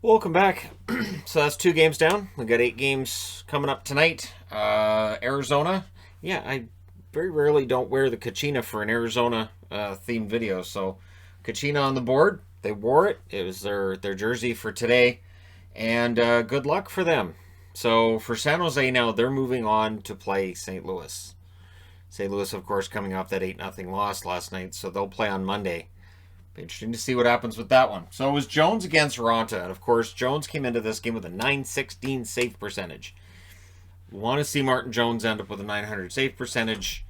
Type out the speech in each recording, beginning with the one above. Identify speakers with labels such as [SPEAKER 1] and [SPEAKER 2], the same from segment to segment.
[SPEAKER 1] Welcome back. So that's 2 games down. We got 8 games coming up tonight. Arizona. Yeah, I very rarely don't wear the Kachina for an Arizona themed video. So Kachina on the board. They wore it. It was their jersey for today, and good luck for them. So for San Jose now, they're moving on to play St. Louis. St. Louis, of course, coming off that 8-0 loss last night, so they'll play on Monday. Be interesting to see what happens with that one. So it was Jones against Ronta. And of course, Jones came into this game with a 916 save percentage. We want to see Martin Jones end up with a 900 save percentage,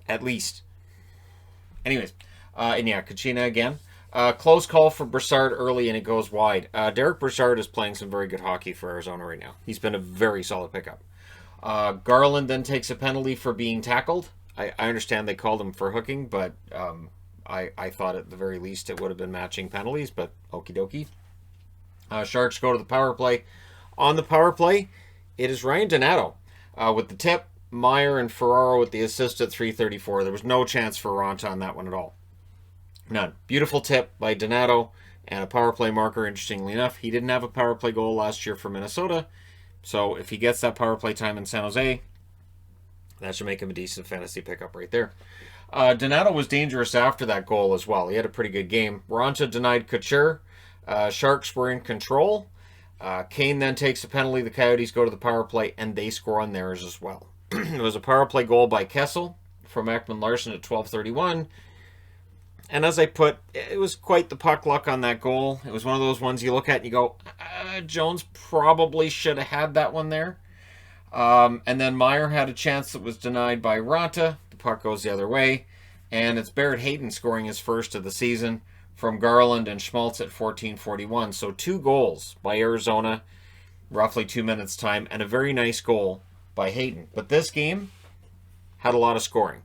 [SPEAKER 1] at least. Anyways, and yeah, Kachina again. Close call for Brassard early, and it goes wide. Derek Brassard is playing some very good hockey for Arizona right now. He's been a very solid pickup. Garland then takes a penalty for being tackled. I understand they called him for hooking, but I thought at the very least it would have been matching penalties, but okie dokie. Sharks go to the power play. On the power play, it is Ryan Donato with the tip, Meyer and Ferraro with the assist at 3:34. There was no chance for Ronta on that one at all. None. Beautiful tip by Donato and a power play marker, interestingly enough. He didn't have a power play goal last year for Minnesota, so if he gets that power play time in San Jose, that should make him a decent fantasy pickup right there. Donato was dangerous after that goal as well. He had a pretty good game. Ronta denied Couture. Sharks were in control. Kane then takes a penalty. The Coyotes go to the power play, and they score on theirs as well. It was a power play goal by Kessel from Ekman Larson at 12:31. And as I put, it was quite the puck luck on that goal. It was one of those ones you look at and you go, Jones probably should have had that one there. And then Meyer had a chance that was denied by Ronta. The puck goes the other way. And it's Barrett Hayton scoring his first of the season from Garland and Schmaltz at 14:41. So 2 goals by Arizona, roughly 2 minutes time, and a very nice goal by Hayton. But this game had a lot of scoring.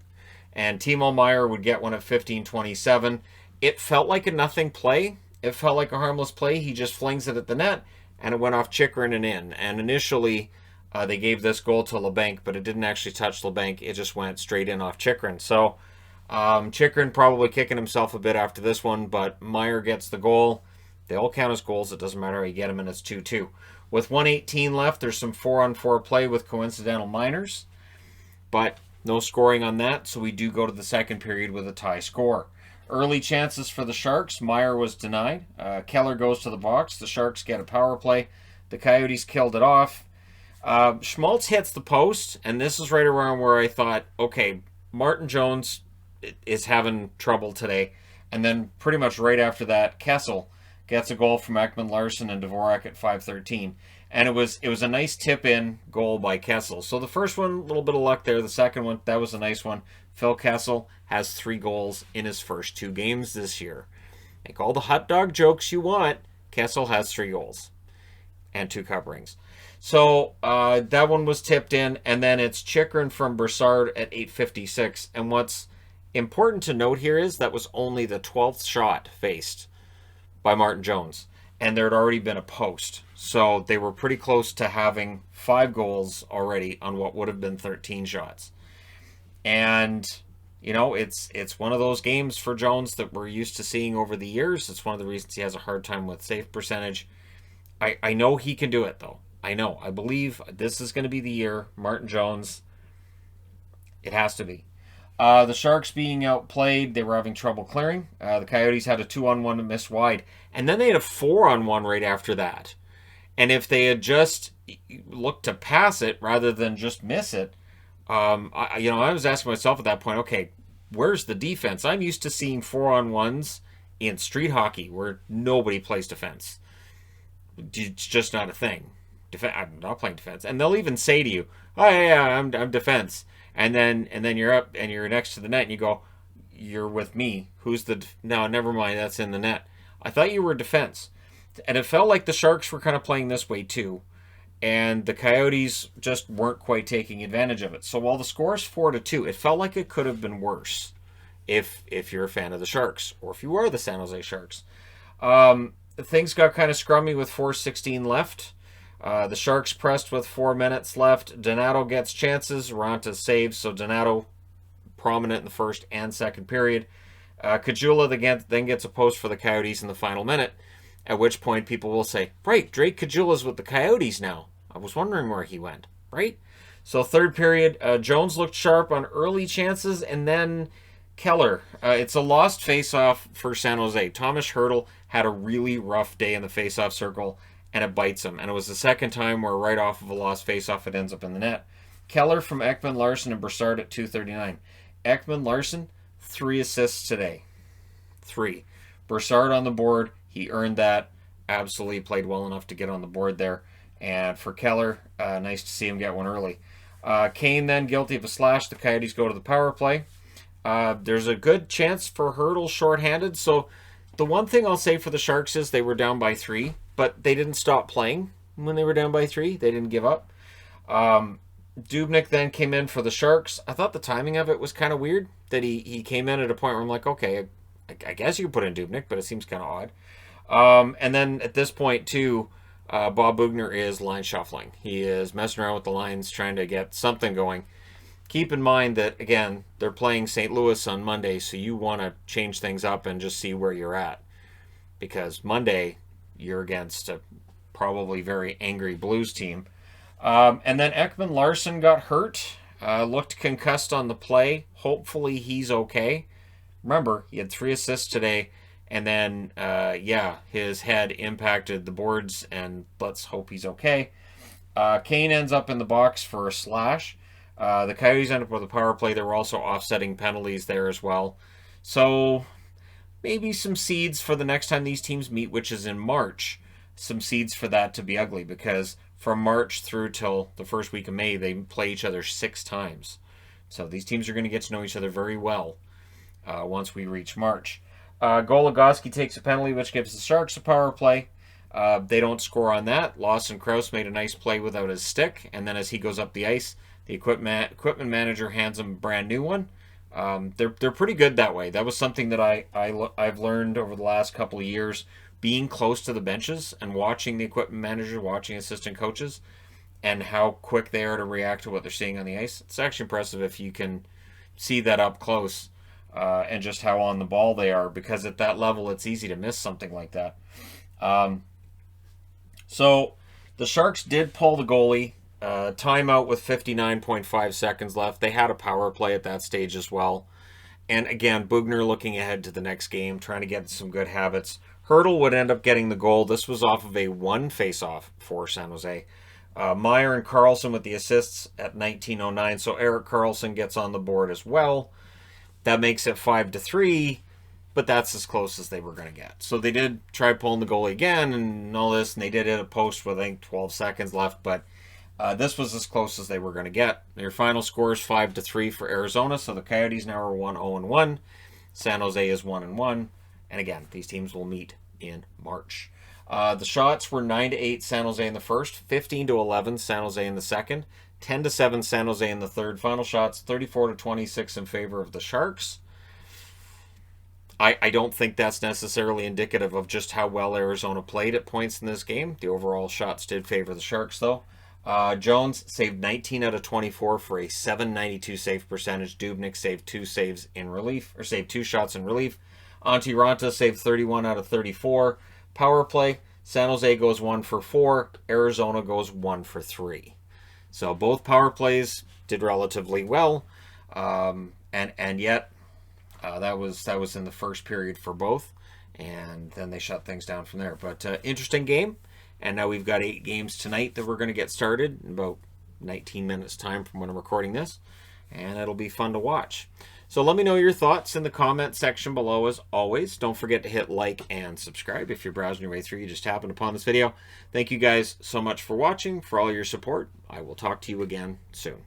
[SPEAKER 1] And Timo Meyer would get one at 15:27. It felt like a nothing play. It felt like a harmless play. He just flings it at the net, and it went off Chychrun and in. And initially, they gave this goal to LeBanc, but it didn't actually touch LeBanc. It just went straight in off Chychrun. So Chychrun probably kicking himself a bit after this one, but Meyer gets the goal. They all count as goals. It doesn't matter how you get them, and it's 2-2. With 1:18 left, there's some 4-on-4 play with coincidental minors, but no scoring on that, so we do go to the second period with a tie score. Early chances for the Sharks. Meyer was denied. Keller goes to the box. The Sharks get a power play. The Coyotes killed it off. Schmaltz hits the post, and this is right around where I thought, okay, Martin Jones is having trouble today. And then pretty much right after that, Kessel gets a goal from Ekman Larson and Dvorak at 5:13. And it was a nice tip-in goal by Kessel. So the first one, a little bit of luck there. The second one, that was a nice one. Phil Kessel has 3 goals in his first 2 games this year. Make all the hot dog jokes you want. Kessel has 3 goals and 2 cup rings. So that one was tipped in, and then it's Chychrun from Brassard at 8:56. And what's important to note here is that was only the 12th shot faced by Martin Jones, and there had already been a post. So they were pretty close to having 5 goals already on what would have been 13 shots. And, you know, it's one of those games for Jones that we're used to seeing over the years. It's one of the reasons he has a hard time with save percentage. I know he can do it, though. I know. I believe this is going to be the year. Martin Jones, it has to be. The Sharks being outplayed, they were having trouble clearing. The Coyotes had a 2-on-1 miss wide. And then they had a 4-on-1 right after that. And if they had just looked to pass it rather than just miss it, I was asking myself at that point, okay, where's the defense? I'm used to seeing 4-on-1s in street hockey where nobody plays defense. It's just not a thing. I'm not playing defense. And they'll even say to you, oh, yeah, I'm defense. And then you're up and you're next to the net and you go, you're with me. No, never mind, that's in the net. I thought you were defense. And it felt like the Sharks were kind of playing this way too. And the Coyotes just weren't quite taking advantage of it. So while the score is 4-2, it felt like it could have been worse if you're a fan of the Sharks or if you are the San Jose Sharks. Things got kind of scrummy with 4:16 left. The Sharks pressed with 4 minutes left. Donato gets chances. Ronta saves, so Donato prominent in the first and second period. Kajula then gets a post for the Coyotes in the final minute. At which point people will say, right, Drake Caggiula's with the Coyotes now. I was wondering where he went, right? So third period, Jones looked sharp on early chances, and then Keller. It's a lost faceoff for San Jose. Thomas Hertl had a really rough day in the faceoff circle, and it bites him. And it was the second time where right off of a lost faceoff, it ends up in the net. Keller from Ekman Larson and Brassard at 2:39. Ekman Larson, 3 assists today. 3. Brassard on the board. He earned that. Absolutely played well enough to get on the board there. And for Keller, nice to see him get one early. Kane then guilty of a slash. The Coyotes go to the power play. There's a good chance for Hertl shorthanded. So the one thing I'll say for the Sharks is they were down by 3, but they didn't stop playing when they were down by 3. They didn't give up. Dubnyk then came in for the Sharks. I thought the timing of it was kind of weird that he came in at a point where I'm like, okay, I guess you could put in Dubnyk, but it seems kind of odd. And then at this point, too, Bob Boughner is line shuffling. He is messing around with the lines, trying to get something going. Keep in mind that, again, they're playing St. Louis on Monday, so you want to change things up and just see where you're at. Because Monday, you're against a probably very angry Blues team. And then Ekman Larson got hurt, looked concussed on the play. Hopefully he's okay. Remember, he had 3 assists today, and then, his head impacted the boards, and let's hope he's okay. Kane ends up in the box for a slash. The Coyotes end up with a power play. They were also offsetting penalties there as well. So maybe some seeds for the next time these teams meet, which is in March. Some seeds for that to be ugly, because from March through till the first week of May, they play each other 6 times. So these teams are going to get to know each other very well once we reach March. Goligoski takes a penalty, which gives the Sharks a power play. They don't score on that. Lawson Krause made a nice play without his stick, and then as he goes up the ice, the equipment manager hands him a brand new one. They're pretty good that way. That was something that I've learned over the last couple of years, being close to the benches and watching the equipment manager, watching assistant coaches, and how quick they are to react to what they're seeing on the ice. It's actually impressive if you can see that up close, and just how on the ball they are, because at that level it's easy to miss something like that. So the Sharks did pull the goalie. Timeout with 59.5 seconds left. They had a power play at that stage as well. And again, Boughner looking ahead to the next game, trying to get some good habits. Hertl would end up getting the goal. This was off of a 1 face-off for San Jose. Meyer and Carlson with the assists at 19:09. So Erik Karlsson gets on the board as well. That makes it 5-3, but that's as close as they were going to get. So they did try pulling the goalie again and all this, and they did hit a post with, I think, 12 seconds left, but this was as close as they were going to get. Their final score is 5-3 for Arizona, so the Coyotes now are 1-0-1. San Jose is 1-1. And again, these teams will meet in March. The shots were 9-8 San Jose in the first, 15-11 San Jose in the second, 10-7 San Jose in the third. Final shots 34-26 in favor of the Sharks. I don't think that's necessarily indicative of just how well Arizona played at points in this game. The overall shots did favor the Sharks, though. Jones saved 19 out of 24 for a .792 save percentage. Dubnyk saved 2 saves in relief, or saved 2 shots in relief. Antti Ranta saved 31 out of 34. Power play, San Jose goes 1 for 4. Arizona goes 1 for 3. So both power plays did relatively well, and yet that was in the first period for both, and then they shut things down from there. But interesting game, and now we've got 8 games tonight that we're going to get started in about 19 minutes time from when I'm recording this, and it'll be fun to watch. So let me know your thoughts in the comment section below. As always, don't forget to hit like and subscribe if you're browsing your way through. You just happened upon this video. Thank you guys so much for watching, for all your support. I will talk to you again soon.